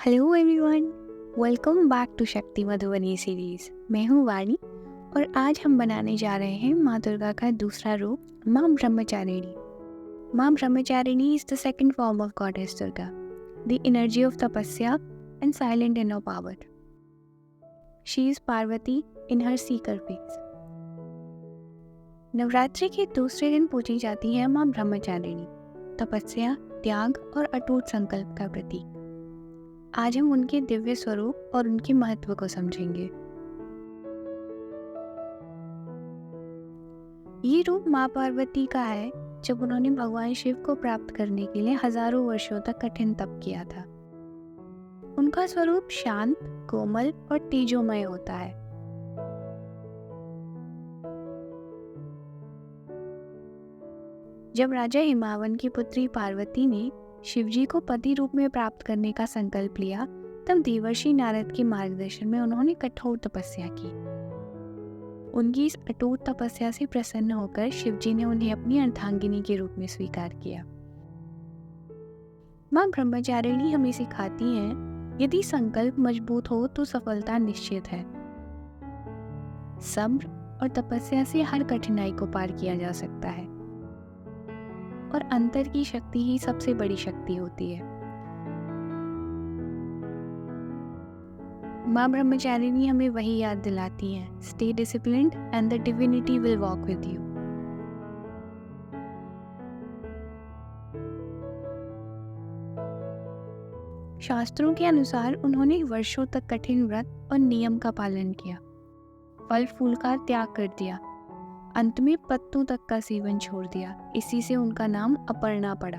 Hello everyone, welcome back to Shakti Madhubani series. मैं हूँ वाणी और आज हम बनाने जा रहे हैं माँ दुर्गा का दूसरा रूप माँ Brahmacharini. Maa Brahmacharini is the second form of goddess Durga, the energy of tapasya and silent inner power. She is Parvati in her seeker face. Navratri के दूसरे दिन पूजी जाती है माँ ब्रह्मचारिणी, तपस्या, त्याग और अटूट संकल्प का प्रतीक। आज हम उनके दिव्य स्वरूप और उनके महत्व को समझेंगे। ये रूप माँ पार्वती का है जब उन्होंने भगवान शिव को प्राप्त करने के लिए हजारों वर्षों तक कठिन तप किया था। उनका स्वरूप शांत, कोमल और तेजोमय होता है। जब राजा हिमावन की पुत्री पार्वती ने शिवजी को पति रूप में प्राप्त करने का संकल्प लिया, तब देवर्षि नारद के मार्गदर्शन में उन्होंने कठोर तपस्या की। उनकी इस अटूट तपस्या से प्रसन्न होकर शिवजी ने उन्हें अपनी अर्धांगिनी के रूप में स्वीकार किया। माँ ब्रह्मचारिणी हमें सिखाती हैं, यदि संकल्प मजबूत हो तो सफलता निश्चित है। सब्र और तपस्या से हर कठिनाई को पार किया जा सकता है और अंतर की शक्ति ही सबसे बड़ी शक्ति होती है। माँ ब्रह्मचारिणी हमें वही याद दिलाती हैं, stay disciplined and the divinity will walk with you. शास्त्रों के अनुसार उन्होंने वर्षों तक कठिन व्रत और नियम का पालन किया, फल फूल का त्याग कर दिया, अंत में पत्तों तक का सेवन छोड़ दिया। इसी से उनका नाम अपर्णा पड़ा।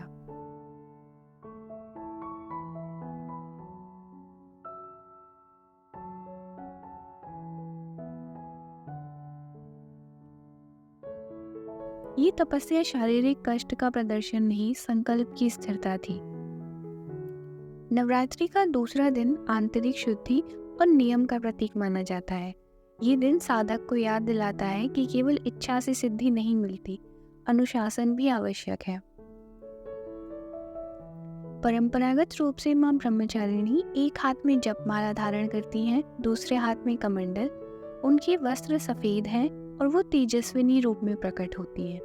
ये तपस्या शारीरिक कष्ट का प्रदर्शन नहीं, संकल्प की स्थिरता थी। नवरात्रि का दूसरा दिन आंतरिक शुद्धि और नियम का प्रतीक माना जाता है। ये दिन साधक को याद दिलाता है कि केवल इच्छा से सिद्धि नहीं मिलती, अनुशासन भी आवश्यक है। परंपरागत रूप से माँ ब्रह्मचारिणी एक हाथ में जपमाला धारण करती हैं, दूसरे हाथ में कमंडल। उनके वस्त्र सफेद हैं और वो तेजस्विनी रूप में प्रकट होती हैं।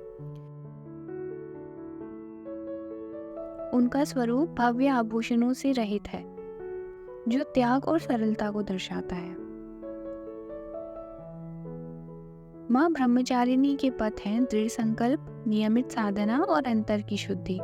उनका स्वरूप भव्य आभूषणों से रहित है, जो त्याग और सरलता को दर्शाता है। माँ ब्रह्मचारिणी के पथ हैं दृढ़ संकल्प, नियमित साधना और अंतर की शुद्धि।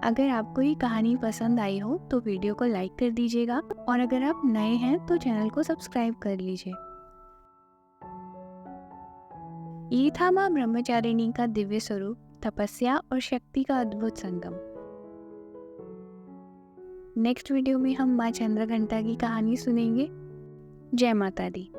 अगर आपको ये कहानी पसंद आई हो तो वीडियो को लाइक कर दीजिएगा और अगर आप नए हैं तो चैनल को सब्सक्राइब कर लीजिए। ये था माँ ब्रह्मचारिणी का दिव्य स्वरूप, तपस्या और शक्ति का अद्भुत संगम। नेक्स्ट वीडियो में हम माँ चंद्रघंटा की कहानी सुनेंगे। जय माता दी।